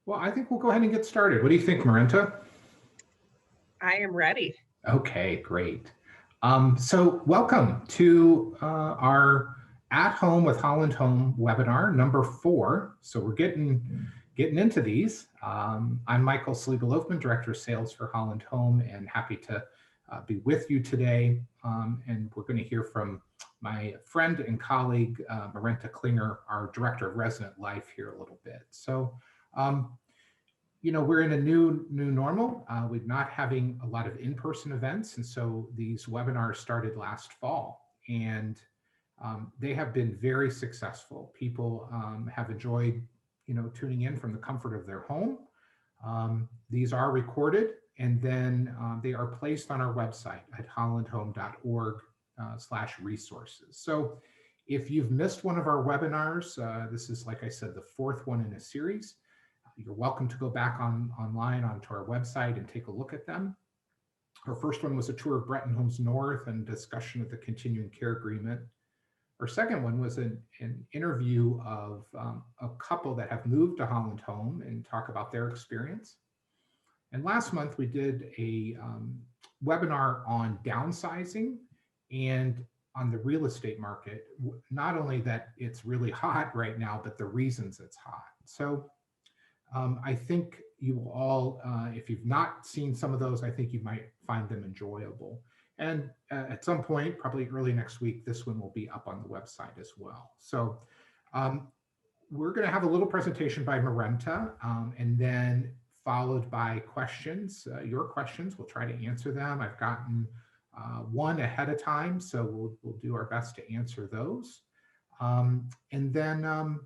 Well, I think we'll go ahead and get started. What do you think, Marenta? I am ready. Okay, great. So welcome to our At Home with Holland Home webinar number 4. So we're getting into these. I'm Michael Saliba-Loafman, Director of Sales for Holland Home, and happy to be with you today. And we're going to hear from my friend and colleague, Marenta Klinger, our Director of Resonant Life, here a little bit. So you know, we're in a new normal. We're not having a lot of in-person events, and so these webinars started last fall, and they have been very successful. People have enjoyed, you know, tuning in from the comfort of their home. These are recorded, and then they are placed on our website at hollandhome.org/resources. So if you've missed one of our webinars, this is, like I said, the 4th one in a series. You're welcome to go back online onto our website and take a look at them. Our first one was a tour of Breton Homes North and discussion of the continuing care agreement. Our second one was an interview of a couple that have moved to Holland Home and talk about their experience. And last month we did a webinar on downsizing and on the real estate market. Not only that it's really hot right now, but the reasons it's hot. So I think you will all, if you've not seen some of those, I think you might find them enjoyable. And at some point, probably early next week, this one will be up on the website as well. So we're going to have a little presentation by Marenta, and then followed by questions, your questions. We'll try to answer them. I've gotten one ahead of time, so we'll do our best to answer those. And then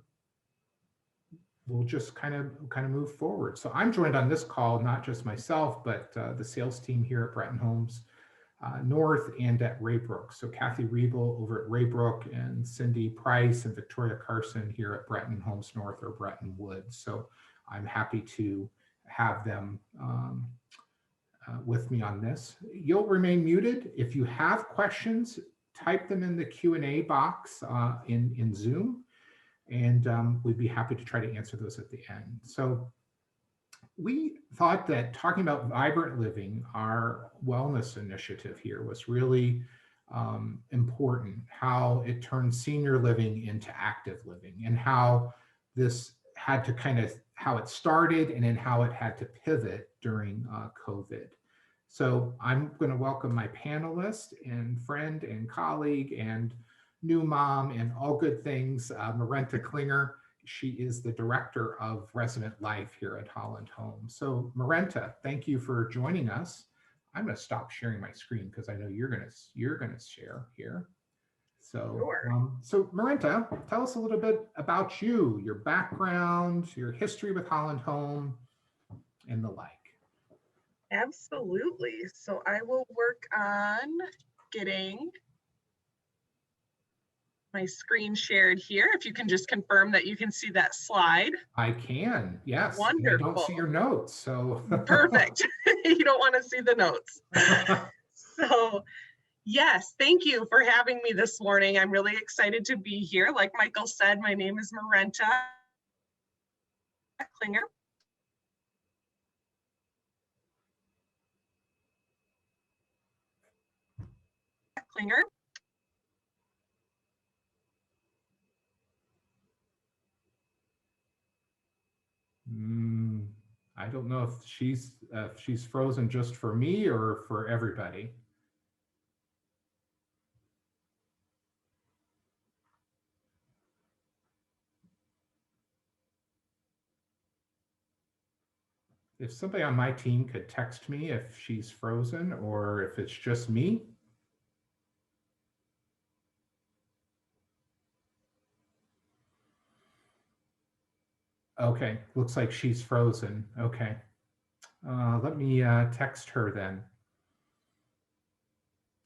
we'll just kind of move forward. So I'm joined on this call, not just myself, but the sales team here at Breton Homes North and at Rayburk. So Kathy Riebel over at Rayburk and Cindy Price and Victoria Carson here at Breton Homes North or Breton Woods. So I'm happy to have them with me on this. You'll remain muted. If you have questions, type them in the Q&A box in Zoom. And we'd be happy to try to answer those at the end. So we thought that talking about vibrant living, our wellness initiative here, was really important, how it turned senior living into active living and how this had to how it started and then how it had to pivot during COVID. So I'm going to welcome my panelist and friend and colleague and new mom and all good things, Marenta Klinger. She is the Director of Resonant Life here at Holland Home. So Marenta, thank you for joining us. I'm going to stop sharing my screen because I know you're going to share here. So, Sure. So Marenta, tell us a little bit about you, your background, your history with Holland Home, and the like. Absolutely. So I will work on getting my screen shared here. If you can just confirm that you can see that slide. I can, yes. Wonderful. I don't see your notes, so. Perfect. You don't want to see the notes. So yes, thank you for having me this morning. I'm really excited to be here. Like Michael said, my name is Marenta Klinger. I don't know if she's frozen just for me or for everybody. If somebody on my team could text me if she's frozen or if it's just me. Okay, looks like she's frozen. Okay. Let me text her then.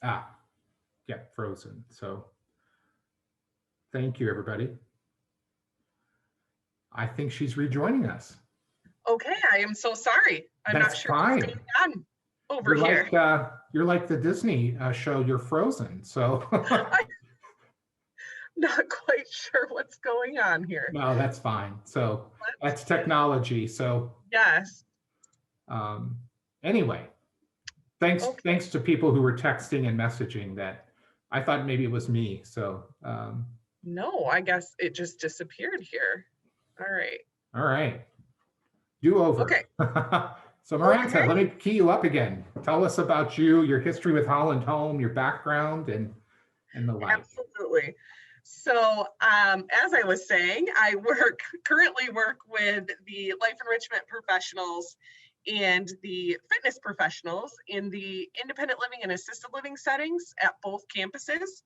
Ah, yeah, frozen. So thank you, everybody. I think she's rejoining us. Okay, I am so sorry. I'm That's not sure fine. what's going on over here. You're like the Disney show, you're frozen. So Not quite sure what's going on here. No, that's fine. So Let's that's see. technology. So Yes. um, anyway, thanks Okay. thanks to people who were texting and messaging that I thought maybe it was me. So No, I guess it just disappeared here. All right. all right, do over. Okay. So Okay. Maranta, let me key you up again. Tell us about you, your history with Holland Home, your background, and the like. Absolutely. So, as I was saying, I currently work with the life enrichment professionals and the fitness professionals in the independent living and assisted living settings at both campuses.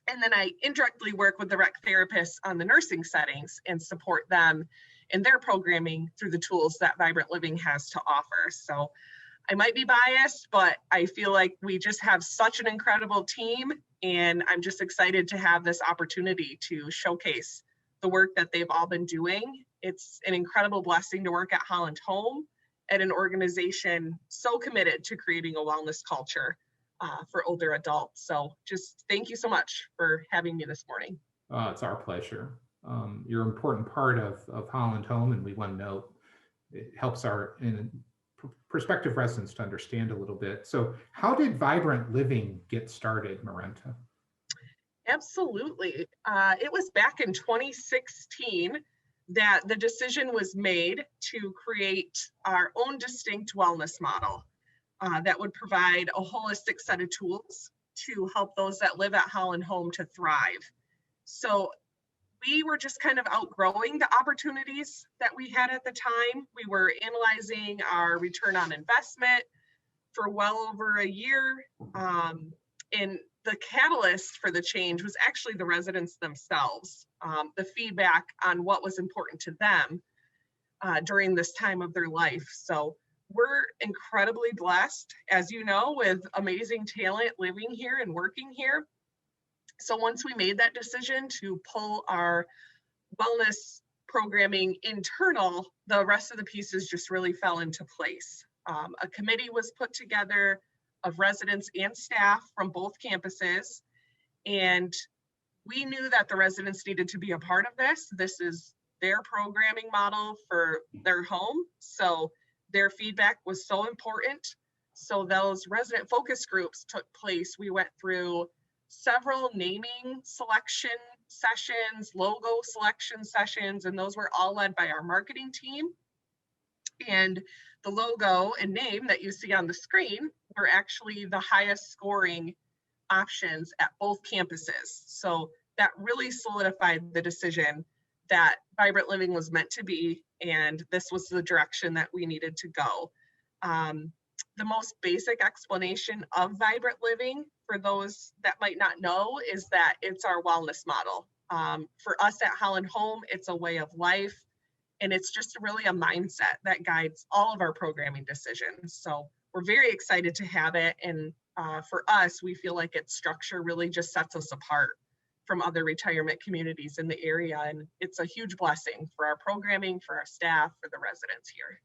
And then I indirectly work with the rec therapists on the nursing settings and support them in their programming through the tools that Vibrant Living has to offer. So I might be biased, but I feel like we just have such an incredible team, and I'm just excited to have this opportunity to showcase the work that they've all been doing. It's an incredible blessing to work at Holland Home at an organization so committed to creating a wellness culture for older adults. So just thank you so much for having me this morning. It's our pleasure. You're an important part of Holland Home, and we want to note it helps our prospective residents to understand a little bit. So how did Vibrant Living get started, Marenta? Absolutely. It was back in 2016 that the decision was made to create our own distinct wellness model that would provide a holistic set of tools to help those that live at Holland Home to thrive. So we were just kind of outgrowing the opportunities that we had at the time. We were analyzing our return on investment for well over a year. And the catalyst for the change was actually the residents themselves, the feedback on what was important to them during this time of their life. So we're incredibly blessed, as you know, with amazing talent living here and working here. So once we made that decision to pull our wellness programming internal, the rest of the pieces just really fell into place. A committee was put together of residents and staff from both campuses, and we knew that the residents needed to be a part of this. This is their programming model for their home, so their feedback was so important. So those resident focus groups took place. We went through several naming selection sessions, logo selection sessions, and those were all led by our marketing team. And the logo and name that you see on the screen were actually the highest scoring options at both campuses. So that really solidified the decision that Vibrant Living was meant to be, and this was the direction that we needed to go. The most basic explanation of Vibrant Living, for those that might not know, is that it's our wellness model. For us at Holland Home, it's a way of life, and it's just really a mindset that guides all of our programming decisions. So we're very excited to have it, and for us, we feel like its structure really just sets us apart from other retirement communities in the area, and it's a huge blessing for our programming, for our staff, for the residents here.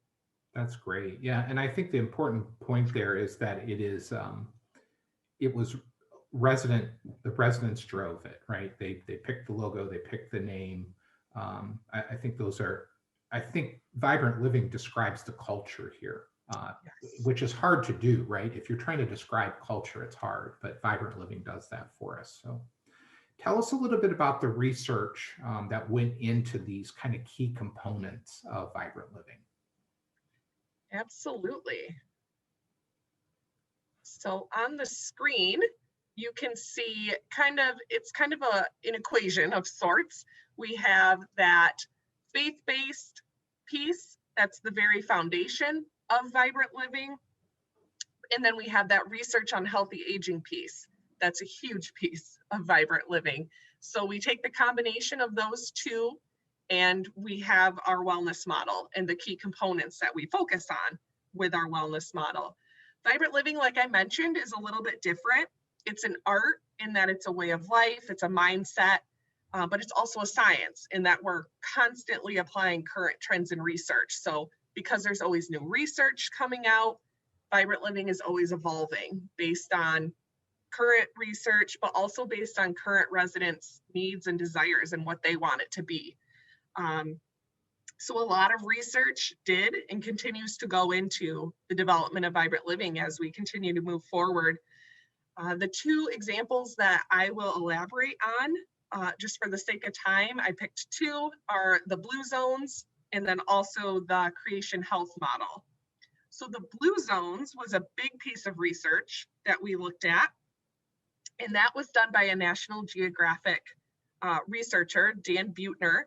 That's great. Yeah, and I think the important point there is that it was the residents drove it, right? They picked the logo, they picked the name. I think I think Vibrant Living describes the culture here, Yes. which is hard to do, right? If you're trying to describe culture, it's hard, but Vibrant Living does that for us. So tell us a little bit about the research that went into these kind of key components of Vibrant Living. Absolutely. So on the screen, you can see it's kind of an equation of sorts. We have that faith-based piece, that's the very foundation of Vibrant Living. And then we have that research on healthy aging piece. That's a huge piece of Vibrant Living. So we take the combination of those two, and we have our wellness model and the key components that we focus on with our wellness model. Vibrant Living, like I mentioned, is a little bit different. It's an art in that it's a way of life, it's a mindset, but it's also a science in that we're constantly applying current trends and research. So because there's always new research coming out, Vibrant Living is always evolving based on current research, but also based on current residents' needs and desires and what they want it to be. So a lot of research did and continues to go into the development of vibrant living as we continue to move forward. The two examples that I will elaborate on, just for the sake of time, I picked two, are the blue zones and then also the creation health model. So the blue zones was a big piece of research that we looked at, and that was done by a National Geographic researcher, Dan Buettner,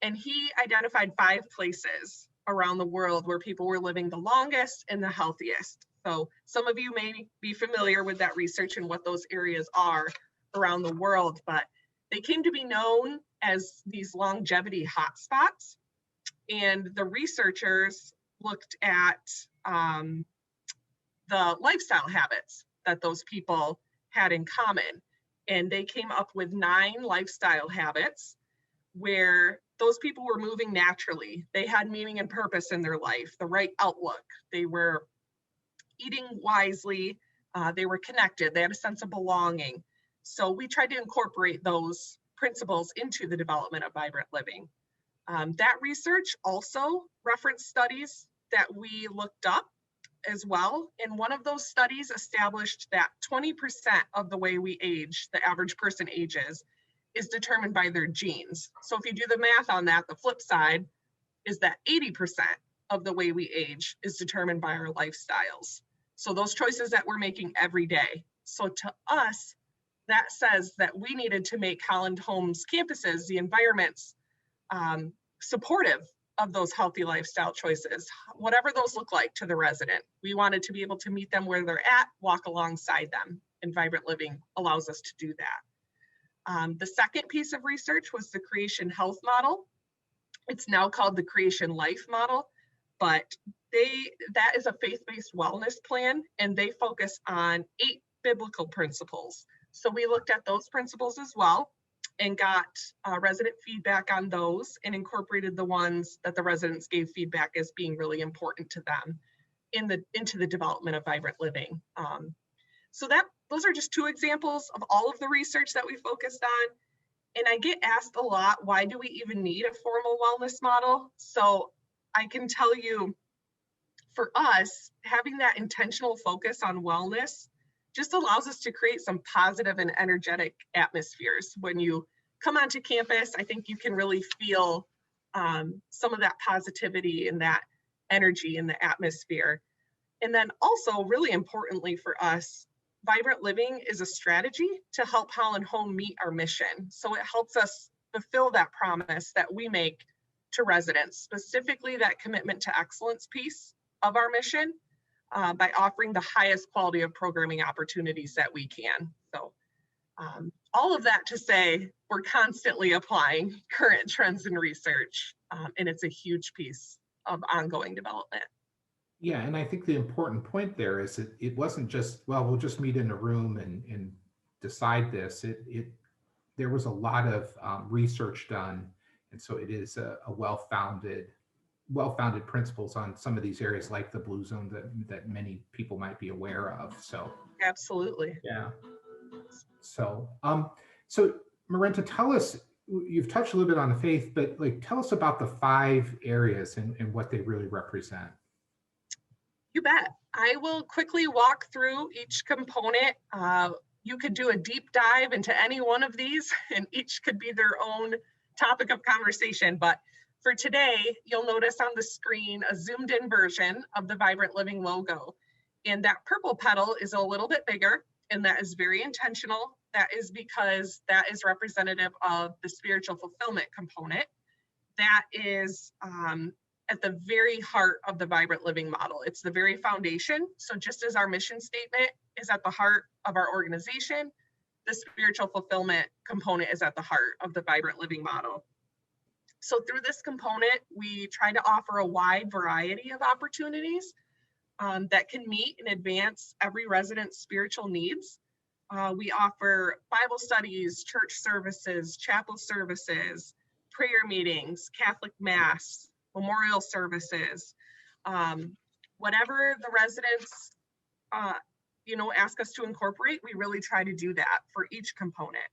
and he identified 5 places around the world where people were living the longest and the healthiest. So some of you may be familiar with that research and what those areas are around the world, but they came to be known as these longevity hotspots. And the researchers looked at the lifestyle habits that those people had in common. And they came up with 9 lifestyle habits where those people were moving naturally. They had meaning and purpose in their life, the right outlook. They were eating wisely. They were connected. They had a sense of belonging. So we tried to incorporate those principles into the development of vibrant living. That research also referenced studies that we looked up as well. And one of those studies established that 20% of the way we age, the average person ages, is determined by their genes. So if you do the math on that, the flip side is that 80% of the way we age is determined by our lifestyles. So those choices that we're making every day. So to us, that says that we needed to make Holland Homes campuses, the environments, supportive of those healthy lifestyle choices, whatever those look like to the resident. We wanted to be able to meet them where they're at, walk alongside them, and vibrant living allows us to do that. The second piece of research was the creation health model. It's now called the creation life model, but that is a faith-based wellness plan, and they focus on 8 biblical principles. So we looked at those principles as well and got resident feedback on those and incorporated the ones that the residents gave feedback as being really important to them into the development of vibrant living. So those are just 2 examples of all of the research that we focused on. And I get asked a lot, why do we even need a formal wellness model? So I can tell you, for us, having that intentional focus on wellness just allows us to create some positive and energetic atmospheres. When you come onto campus, I think you can really feel some of that positivity and that energy in the atmosphere. And then also, really importantly for us, vibrant living is a strategy to help Holland Home meet our mission. So it helps us fulfill that promise that we make to residents, specifically that commitment to excellence piece of our mission, by offering the highest quality of programming opportunities that we can. So all of that to say, we're constantly applying current trends and research, and it's a huge piece of ongoing development. Yeah, and I think the important point there is that it wasn't just, well, we'll just meet in a room and decide this. There was a lot of research done, and so it is a well-founded principles on some of these areas, like the blue zone that many people might be aware of. So absolutely, yeah. So Marenta, tell us. You've touched a little bit on the faith, but tell us about the 5 areas and what they really represent. You bet. I will quickly walk through each component. You could do a deep dive into any one of these, and each could be their own topic of conversation. But for today, you'll notice on the screen a zoomed in version of the Vibrant Living logo. And that purple petal is a little bit bigger, and that is very intentional. That is because that is representative of the spiritual fulfillment component. That is at the very heart of the Vibrant Living model. It's the very foundation. So just as our mission statement is at the heart of our organization, the spiritual fulfillment component is at the heart of the Vibrant Living model. So through this component, we try to offer a wide variety of opportunities that can meet and advance every resident's spiritual needs. We offer Bible studies, church services, chapel services, prayer meetings, Catholic Mass, memorial services, whatever the residents ask us to incorporate, we really try to do that for each component.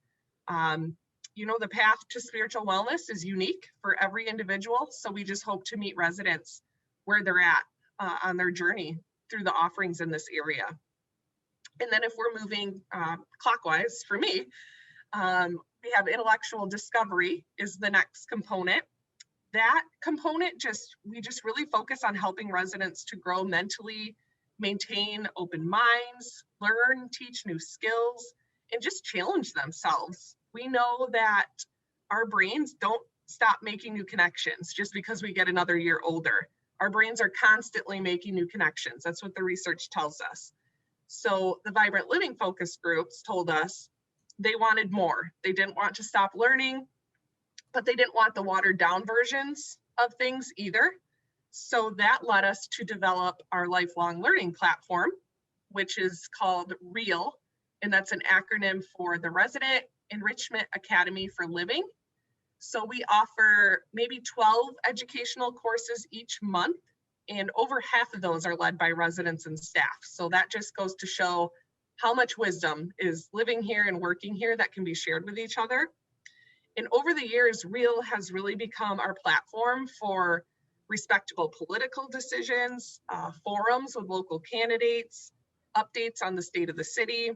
The path to spiritual wellness is unique for every individual. So we just hope to meet residents where they're at on their journey through the offerings in this area. And then if we're moving clockwise for me, we have intellectual discovery is the next component. That component we just really focus on helping residents to grow mentally, maintain open minds, learn, teach new skills, and just challenge themselves. We know that our brains don't stop making new connections just because we get another year older. Our brains are constantly making new connections. That's what the research tells us. So the Vibrant Living focus groups told us they wanted more. They didn't want to stop learning, but they didn't want the watered down versions of things either. So that led us to develop our lifelong learning platform, which is called REAL, and that's an acronym for the Resident Enrichment Academy for Living. So we offer maybe 12 educational courses each month, and over half of those are led by residents and staff. So that just goes to show how much wisdom is living here and working here that can be shared with each other. And over the years, REAL has really become our platform for respectable political decisions, forums with local candidates, updates on the state of the city,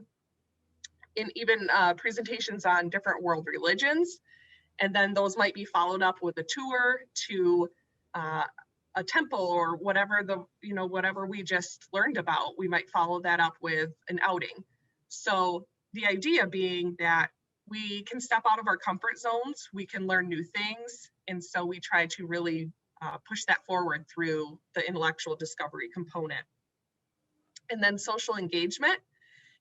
and even presentations on different world religions. And then those might be followed up with a tour to a temple or whatever whatever we just learned about. We might follow that up with an outing. So the idea being that we can step out of our comfort zones, we can learn new things. And so we try to really push that forward through the intellectual discovery component. And then social engagement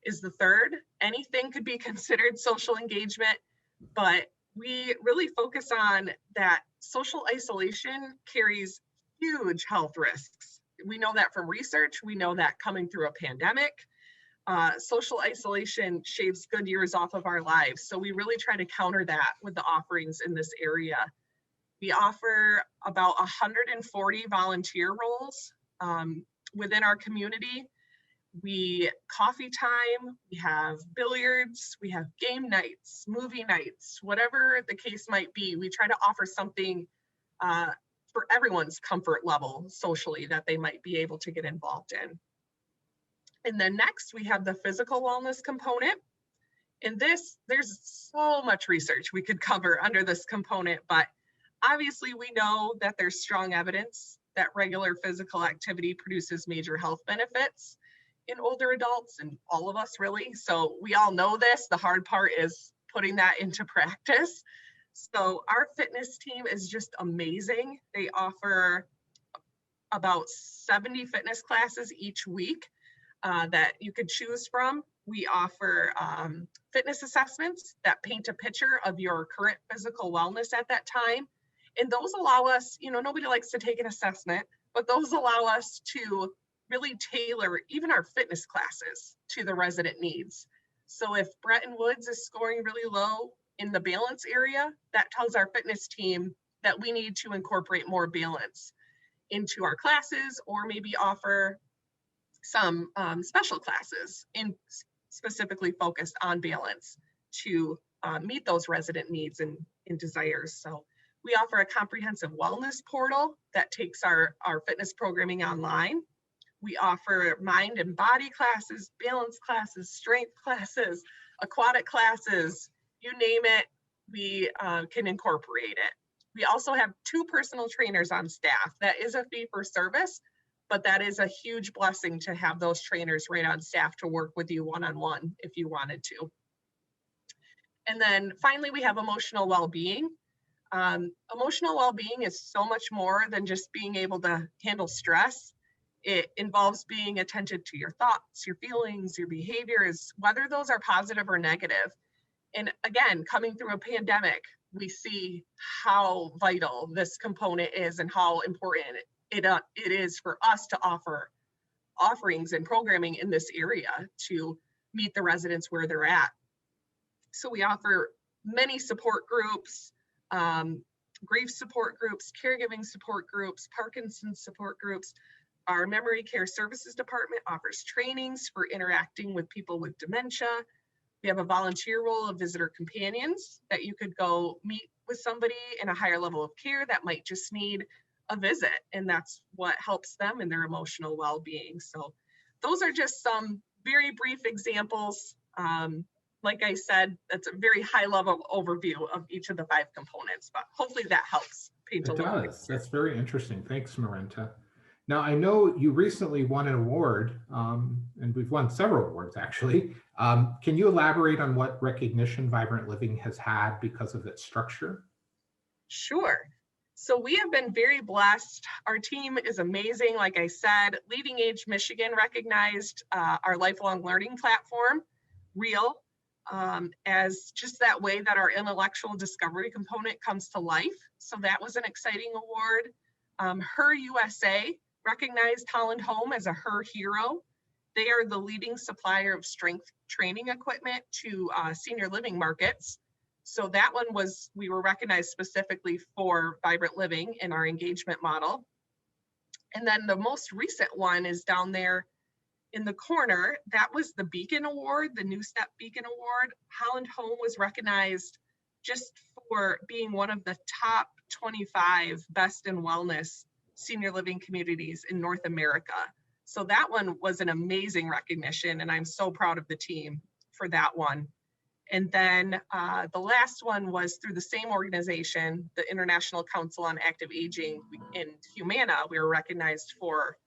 is the third. Anything could be considered social engagement, but we really focus on that social isolation carries huge health risks. We know that from research. We know that coming through a pandemic, social isolation shaves good years off of our lives. So we really try to counter that with the offerings in this area. We offer about 140 volunteer roles within our community. We coffee time, we have billiards, we have game nights, movie nights, whatever the case might be. We try to offer something for everyone's comfort level socially that they might be able to get involved in. And then next we have the physical wellness component. And there's so much research we could cover under this component, but obviously we know that there's strong evidence that regular physical activity produces major health benefits in older adults and all of us really. So we all know this. The hard part is putting that into practice. So our fitness team is just amazing. They offer about 70 fitness classes each week that you could choose from. We offer fitness assessments that paint a picture of your current physical wellness at that time. And those allow us, nobody likes to take an assessment, but those allow us to really tailor even our fitness classes to the resident needs. So if Bretton Woods is scoring really low in the balance area, that tells our fitness team that we need to incorporate more balance into our classes, or maybe offer some special classes specifically focused on balance to meet those resident needs and desires. So we offer a comprehensive wellness portal that takes our fitness programming online. We offer mind and body classes, balance classes, strength classes, aquatic classes, you name it, we can incorporate it. We also have 2 personal trainers on staff. That is a fee for service, but that is a huge blessing to have those trainers right on staff to work with you one-on-one if you wanted to. And then finally, we have emotional well-being. Emotional well-being is so much more than just being able to handle stress. It involves being attentive to your thoughts, your feelings, your behaviors, whether those are positive or negative. And again, coming through a pandemic, we see how vital this component is and how important it is for us to offer offerings and programming in this area to meet the residents where they're at. So we offer many support groups, grief support groups, caregiving support groups, Parkinson's support groups, Our memory care services department offers trainings for interacting with people with dementia. We have a volunteer role of visitor companions that you could go meet with somebody in a higher level of care that might just need a visit, and that's what helps them in their emotional well-being. So those are just some very brief examples. Like I said, that's a very high level overview of each of the 5 components, but hopefully that helps paint a It little does. picture. That's very interesting. Thanks, Marenta. Now, I know you recently won an award, and we've won several awards actually. Can you elaborate on what recognition Vibrant Living has had because of its structure? Sure. So we have been very blessed. Our team is amazing. Like I said, Leading Age Michigan recognized our lifelong learning platform, REAL, as just that way that our intellectual discovery component comes to life. So that was an exciting award. Her USA recognized Holland Home as a Her Hero. They are the leading supplier of strength training equipment to senior living markets. So that one was, we were recognized specifically for Vibrant Living in our engagement model. And then the most recent one is down there in the corner. That was the Beacon Award, the New Step Beacon Award. Holland Home was recognized just for being one of the top 25 best in wellness senior living communities in North America. So that one was an amazing recognition, and I'm so proud of the team for that one. And then the last one was through the same organization, the International Council on Active Aging in Humana. We were recognized for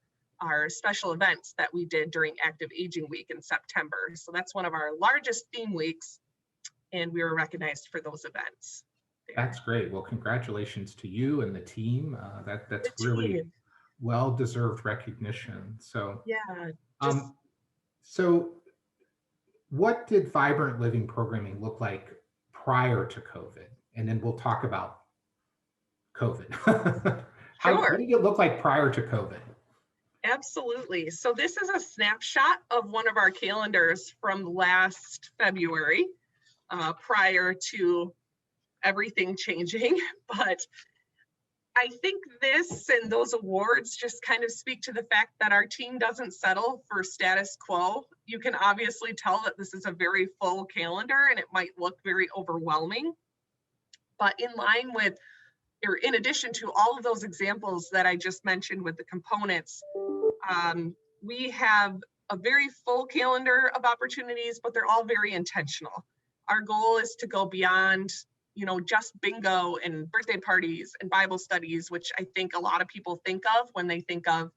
our special events that we did during Active Aging Week in September. So that's one of our largest theme weeks, and we were recognized for those events. That's great. Well, congratulations to you and the team. That's The really team. well-deserved recognition. So, Yeah, so what did Vibrant Living programming look like prior to COVID? And then we'll talk about COVID. What sure. did it look like prior to COVID? Absolutely. So this is a snapshot of one of our calendars from last February, prior to everything changing. But I think this and those awards just kind of speak to the fact that our team doesn't settle for status quo. You can obviously tell that this is a very full calendar and it might look very overwhelming. But in line with, or in addition to all of those examples that I just mentioned with the components, we have a very full calendar of opportunities, but they're all very intentional. Our goal is to go beyond, just bingo and birthday parties and Bible studies, which I think a lot of people think of when they think of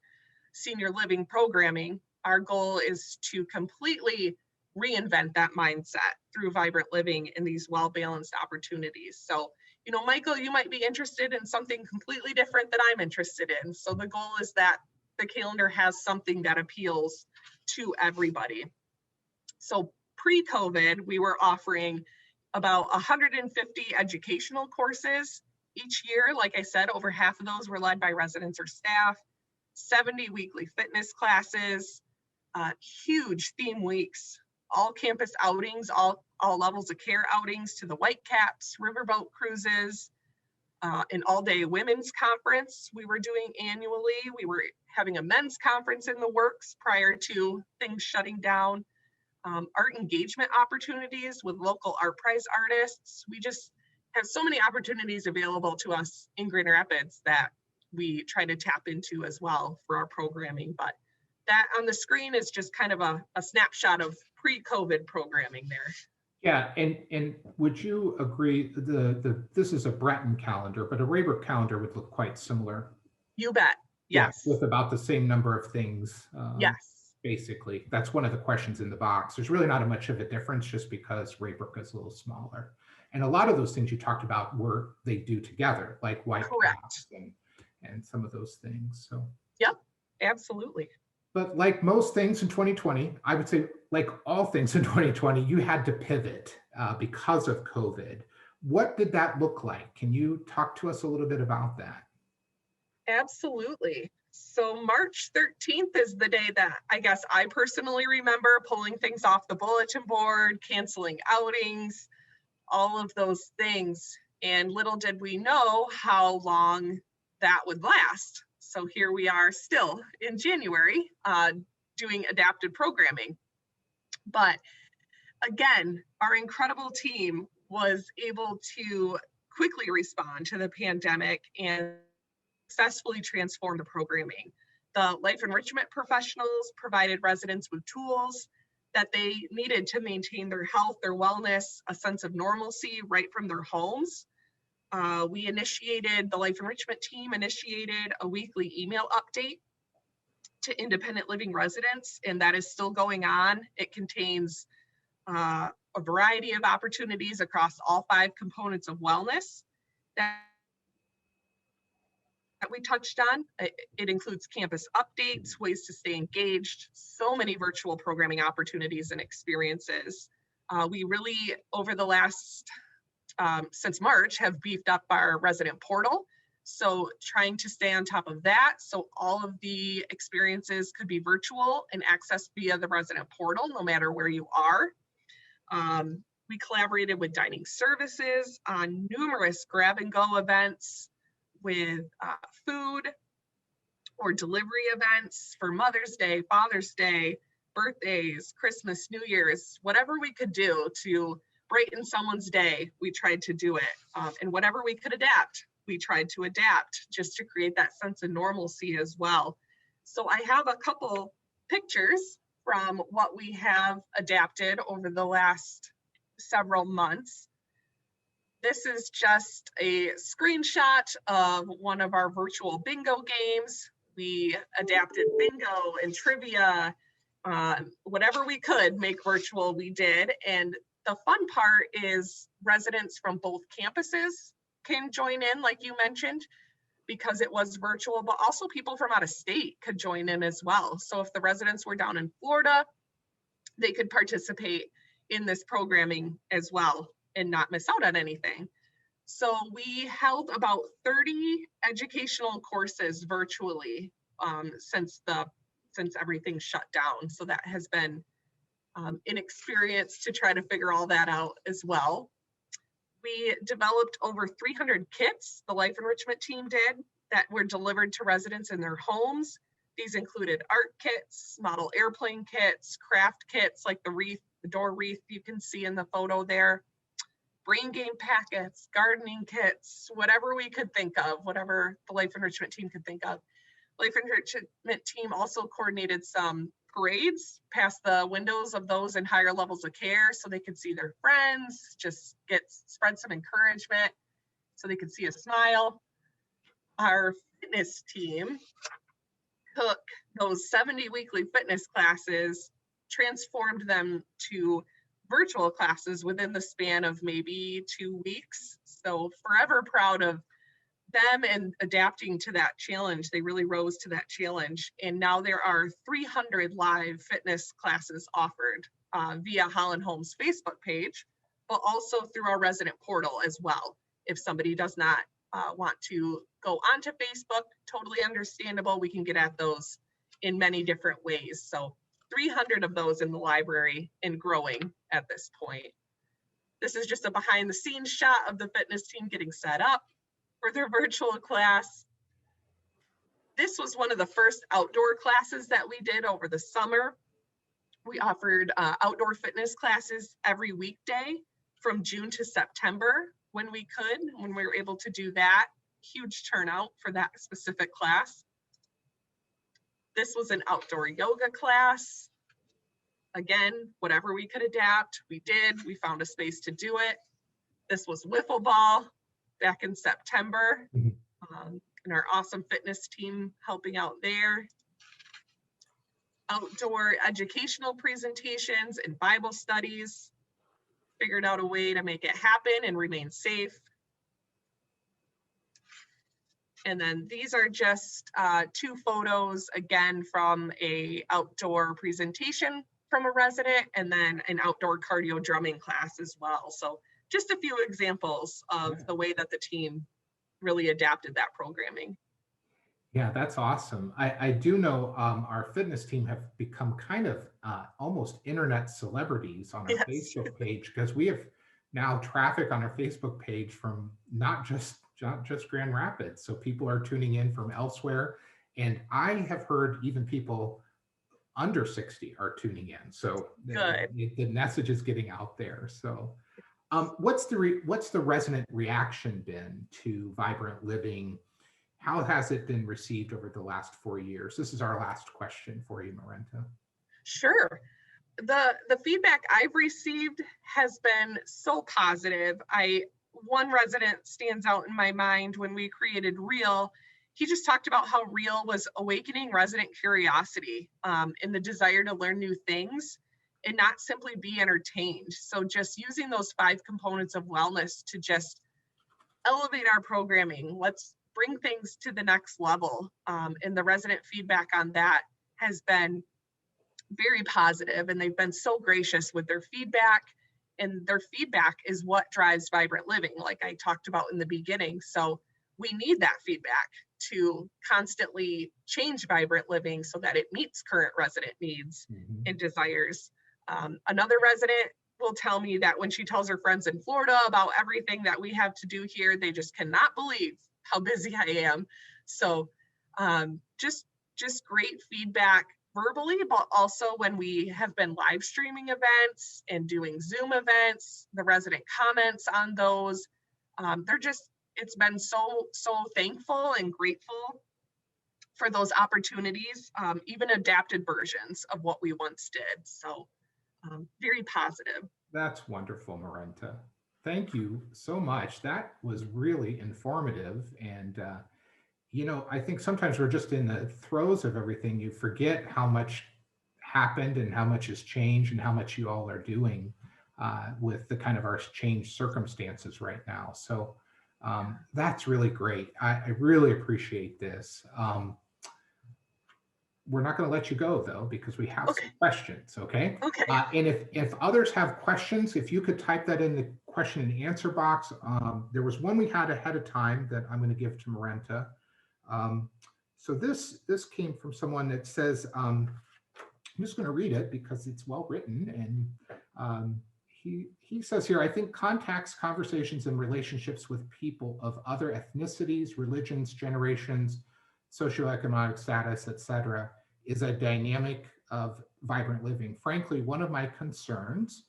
senior living programming. Our goal is to completely reinvent that mindset through Vibrant Living and these well-balanced opportunities. So, Michael, you might be interested in something completely different that I'm interested in. So the goal is that the calendar has something that appeals to everybody. So pre-COVID, we were offering about 150 educational courses each year. Like I said, over half of those were led by residents or staff, 70 weekly fitness classes, huge theme weeks, all campus outings, all levels of care outings to the Whitecaps, riverboat cruises, an all-day women's conference we were doing annually. We were having a men's conference in the works prior to things shutting down. Art engagement opportunities with local art prize artists. We just have so many opportunities available to us in Grand Rapids that we try to tap into as well for our programming. But that on the screen is just kind of a snapshot of pre-COVID programming there. Yeah, and would you agree this is a Breton calendar, but a Rayburk calendar would look quite similar? You bet. Yes. Yeah, with about the same number of things. Yes. Basically, that's one of the questions in the box. There's really not much of a difference just because Rayburk is a little smaller. And a lot of those things you talked about they do together, like Whitecaps and some of those things. So. Yep, absolutely. But like most things in 2020, I would say like all things in 2020, you had to pivot because of COVID. What did that look like? Can you talk to us a little bit about that? Absolutely. So March 13th is the day that I guess I personally remember pulling things off the bulletin board, canceling outings, all of those things. And little did we know how long that would last. So here we are still in January doing adapted programming. But again, our incredible team was able to quickly respond to the pandemic and successfully transform the programming. The life enrichment professionals provided residents with tools that they needed to maintain their health, their wellness, a sense of normalcy right from their homes. The life enrichment team initiated a weekly email update to independent living residents, and that is still going on. It contains a variety of opportunities across all 5 components of wellness that we touched on. It includes campus updates, ways to stay engaged, so many virtual programming opportunities and experiences. We really, over the last, since March, have beefed up our resident portal. So trying to stay on top of that, so all of the experiences could be virtual and accessed via the resident portal, no matter where you are. We collaborated with dining services on numerous grab and go events with food or delivery events for Mother's Day, Father's Day, birthdays, Christmas, New Year's, whatever we could do to brighten someone's day, we tried to do it. And whatever we could adapt, we tried to adapt just to create that sense of normalcy as well. So I have a couple pictures from what we have adapted over the last several months. This is just a screenshot of one of our virtual bingo games. We adapted bingo and trivia, whatever we could make virtual, we did. And the fun part is residents from both campuses can join in, like you mentioned, because it was virtual, but also people from out of state could join in as well. So if the residents were down in Florida, they could participate in this programming as well and not miss out on anything. So we held about 30 educational courses virtually since everything shut down. So that has been an experience to try to figure all that out as well. We developed over 300 kits, the life enrichment team did, that were delivered to residents in their homes. These included art kits, model airplane kits, craft kits like the wreath, the door wreath you can see in the photo there, brain game packets, gardening kits, whatever we could think of, whatever the life enrichment team could think of. Life enrichment team also coordinated some parades past the windows of those in higher levels of care so they could see their friends, just spread some encouragement so they could see a smile. Our fitness team took those 70 weekly fitness classes, transformed them to virtual classes within the span of maybe 2 weeks. So forever proud of them and adapting to that challenge. They really rose to that challenge. And now there are 300 live fitness classes offered via Holland Home's Facebook page, but also through our resident portal as well. If somebody does not want to go onto Facebook, totally understandable. We can get at those in many different ways. So 300 of those in the library and growing at this point. This is just a behind the scenes shot of the fitness team getting set up for their virtual class. This was one of the first outdoor classes that we did over the summer. We offered outdoor fitness classes every weekday from June to September when we were able to do that. Huge turnout for that specific class. This was an outdoor yoga class. Again, whatever we could adapt, we did. We found a space to do it. This was wiffle ball back in September, and our awesome fitness team helping out there. Outdoor educational presentations and Bible studies. Figured out a way to make it happen and remain safe. And then these are just 2 photos, again, from a outdoor presentation from a resident, and then an outdoor cardio drumming class as well. So just a few examples of the way that the team really adapted that programming. Yeah, that's awesome. I do know our fitness team have become kind of almost internet celebrities on our Facebook page, because we have now traffic on our Facebook page from not just Grand Rapids. So people are tuning in from elsewhere, And I have heard even people under 60 are tuning in. So Good. the message is getting out there. So what's the resonant reaction been to Vibrant Living? How has it been received over the last 4 years? This is our last question for you, Marenta. Sure. The feedback I've received has been so positive. One resident stands out in my mind when we created Real. He just talked about how Real was awakening resident curiosity and the desire to learn new things and not simply be entertained. So just using those 5 components of wellness to just elevate our programming. Let's bring things to the next level. And the resident feedback on that has been very positive, and they've been so gracious with their feedback. And their feedback is what drives Vibrant Living, like I talked about in the beginning. So we need that feedback to constantly change Vibrant Living so that it meets current resident needs and desires. Another resident will tell me that when she tells her friends in Florida about everything that we have to do here, they just cannot believe how busy I am. So just great feedback verbally, but also when we have been live streaming events and doing Zoom events, the resident comments on those, it's been so thankful and grateful for those opportunities, even adapted versions of what we once did. So very positive. That's wonderful, Marenta. Thank you so much. That was really informative. And, I think sometimes we're just in the throes of everything. You forget how much happened and how much has changed and how much you all are doing with the kind of our changed circumstances right now. So that's really great. I really appreciate this. We're not going to let you go, though, because we have some questions, okay? Okay. And if others have questions, if you could type that in the question and answer box. There was one we had ahead of time that I'm going to give to Marenta. So this came from someone that says, I'm just going to read it because it's well written. And he says here, I think contacts, conversations, and relationships with people of other ethnicities, religions, generations, socioeconomic status, etc., is a dynamic of Vibrant Living. Frankly, one of my concerns,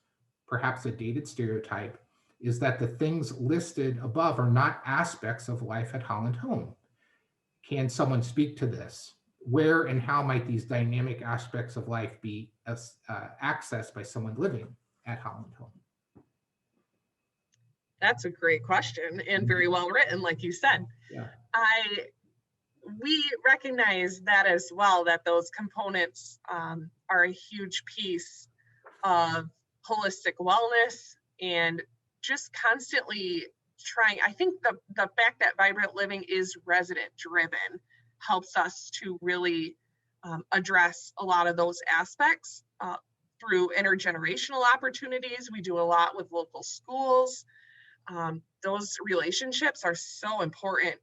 perhaps a dated stereotype, is that the things listed above are not aspects of life at Holland Home. Can someone speak to this? Where and how might these dynamic aspects of life be accessed by someone living at Holland Home? That's a great question and very well written, like you said. Yeah. We recognize that as well, that those components are a huge piece of holistic wellness and just constantly trying. I think the fact that Vibrant Living is resident driven helps us to really address a lot of those aspects through intergenerational opportunities. We do a lot with local schools. Those relationships are so important.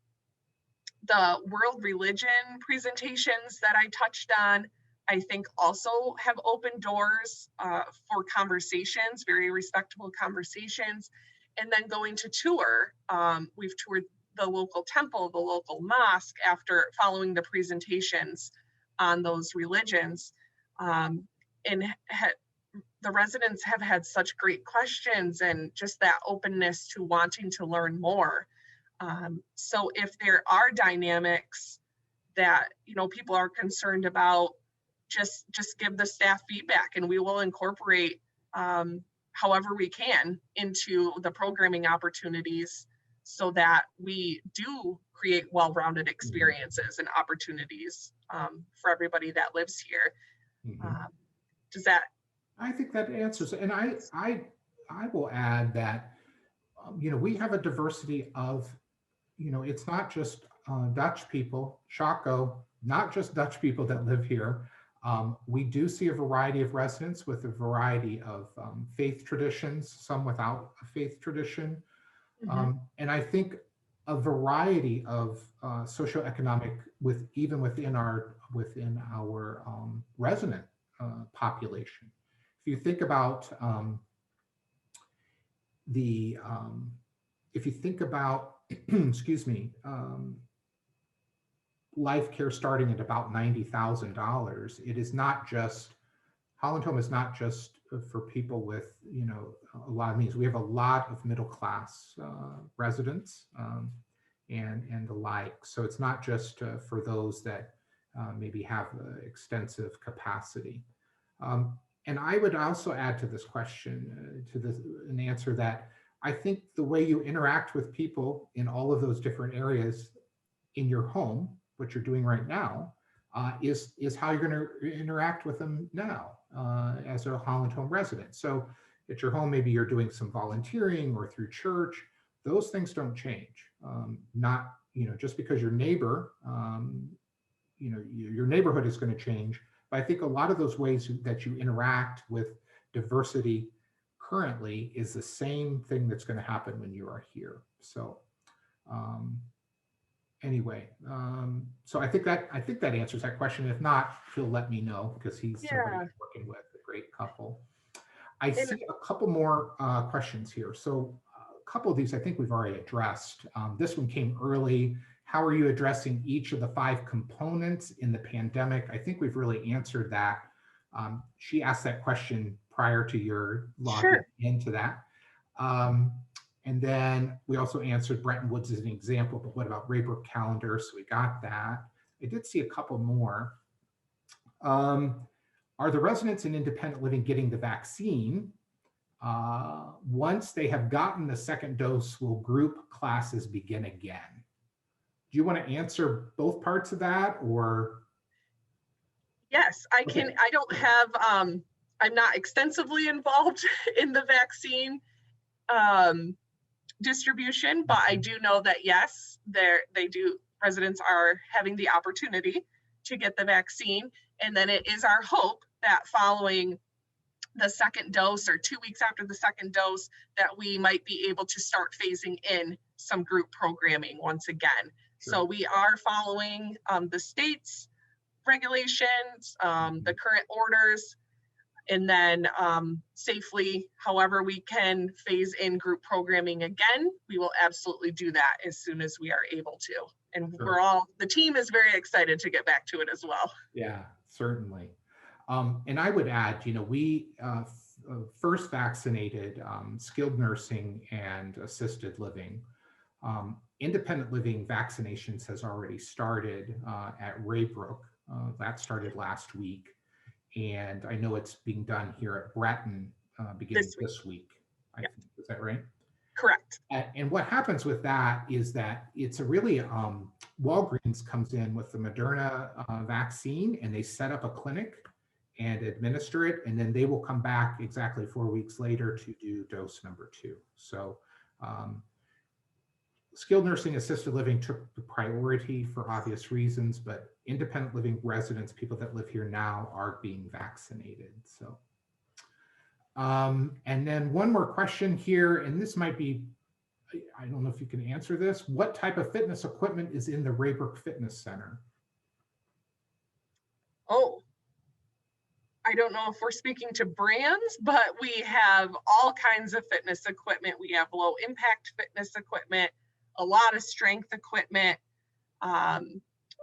The world religion presentations that I touched on, I think also have opened doors for conversations, very respectable conversations. And then going to tour, we've toured the local temple, the local mosque after following the presentations on those religions. And the residents have had such great questions and just that openness to wanting to learn more. So if there are dynamics that, people are concerned about, just give the staff feedback and we will incorporate however we can into the programming opportunities so that we do create well-rounded experiences and opportunities for everybody that lives here. Does that? I think that answers it. And I will add that, we have a diversity of, it's not just Dutch people, Shaco, not just Dutch people that live here. We do see a variety of residents with a variety of faith traditions, some without a faith tradition. And I think a variety of socioeconomic, even within our resident population. If you think about excuse me, life care starting at about $90,000. It is not just, Holland Home is not just for people with, a lot of means. We have a lot of middle class residents and the like. So it's not just for those that maybe have extensive capacity. And I would also add to this question, an answer that I think the way you interact with people in all of those different areas in your home, what you're doing right now, is how you're going to interact with them now as a Holland Home resident. So at your home, maybe you're doing some volunteering or through church. Those things don't change. Not, just because your neighbor, your neighborhood is going to change. But I think a lot of those ways that you interact with diversity currently is the same thing that's going to happen when you are here. So anyway, so I think that answers that question. If not, Phil let me know, because he's somebody Yeah. working with, a great couple. I see a couple more questions here. So a couple of these I think we've already addressed. This one came early. How are you addressing each of the 5 components in the pandemic? I think we've really answered that. She asked that question prior to your logging into that. And then we also answered Bretton Woods as an example, but what about Rayburk calendar? So we got that. I did see a couple more. Are the residents in independent living getting the vaccine? Once they have gotten the second dose, will group classes begin again? Do you want to answer both parts of that, or? Yes, I can. Okay. I don't have, I'm not extensively involved in the vaccine distribution, but I do know that yes, residents are having the opportunity to get the vaccine. And then it is our hope that following the second dose, or 2 weeks after the second dose, that we might be able to start phasing in some group programming once again. Sure. So we are following the state's regulations, the current orders, and then safely, however we can phase in group programming again, we will absolutely do that as soon as we are able to. And sure. The team is very excited to get back to it as well. Yeah, certainly. And I would add, we first vaccinated skilled nursing and assisted living. Independent living vaccinations has already started at Rayburk. That started last week. And I know it's being done here at Bretton beginning this week. I think. Is that right? Correct. And what happens with that is that it's a really, Walgreens comes in with the Moderna vaccine, and they set up a clinic and administer it, and then they will come back exactly 4 weeks later to do dose number 2. So skilled nursing, assisted living took the priority for obvious reasons, but independent living residents, people that live here now, are being vaccinated. So, and then one more question here, and this might be, I don't know if you can answer this. What type of fitness equipment is in the Rayburk Fitness Center? Oh, I don't know if we're speaking to brands, but we have all kinds of fitness equipment. We have low impact fitness equipment, a lot of strength equipment.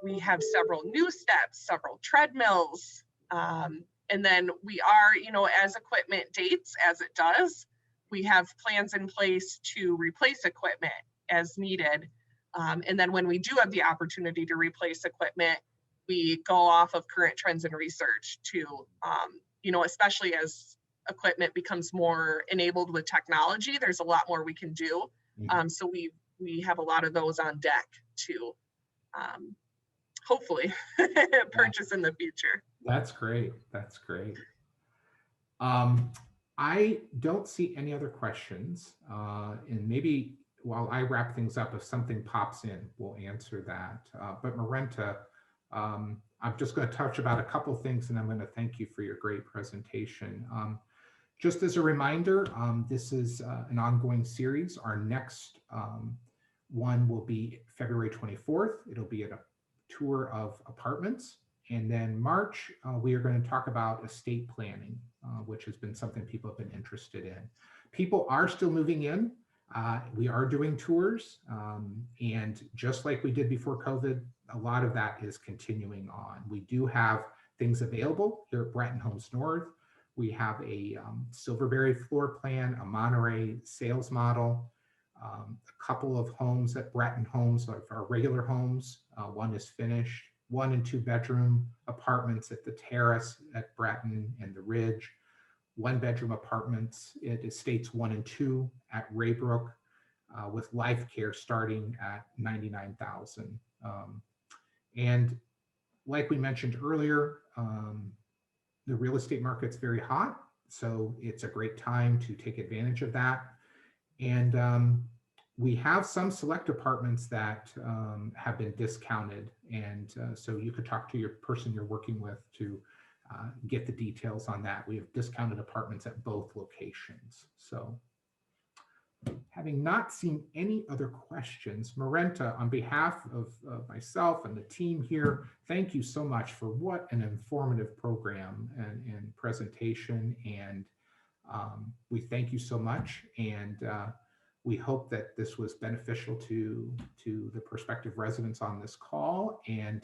We have several new steps, several treadmills. And then we are, as equipment dates, as it does, we have plans in place to replace equipment as needed. And then when we do have the opportunity to replace equipment, we go off of current trends and research to, especially as equipment becomes more enabled with technology, there's a lot more we can do. So we have a lot of those on deck to hopefully purchase in the future. That's great. That's great. I don't see any other questions. And maybe while I wrap things up, if something pops in, we'll answer that. But Marenta, I'm just going to touch about a couple things, and I'm going to thank you for your great presentation. Just as a reminder, this is an ongoing series. Our next one will be February 24th. It'll be at a tour of apartments. And then March, we are going to talk about estate planning, which has been something people have been interested in. People are still moving in. We are doing tours, and just like we did before COVID, a lot of that is continuing on. We do have things available here at Bratton Homes North. We have a Silverberry floor plan, a Monterey sales model, a couple of homes at Bratton Homes, like our regular homes. One is finished, 1 and 2 bedroom apartments at the Terrace at Bratton and the Ridge, 1 bedroom apartments at Estates 1 and 2 at Rayburk, with life care starting at $99,000. And like we mentioned earlier, the real estate market's very hot, so it's a great time to take advantage of that. And we have some select apartments that have been discounted, and so you could talk to your person you're working with to get the details on that. We have discounted apartments at both locations. So having not seen any other questions, Marenta, on behalf of myself and the team here, thank you so much for what an informative program and presentation. And we thank you so much. And we hope that this was beneficial to the prospective residents on this call. And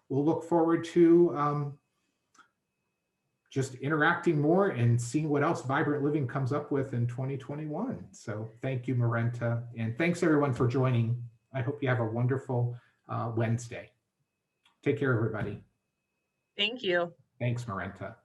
we'll look forward to just interacting more and seeing what else Vibrant Living comes up with in 2021. So thank you, Marenta. And thanks everyone for joining. I hope you have a wonderful Wednesday. Take care, everybody. Thank you. Thanks, Marenta.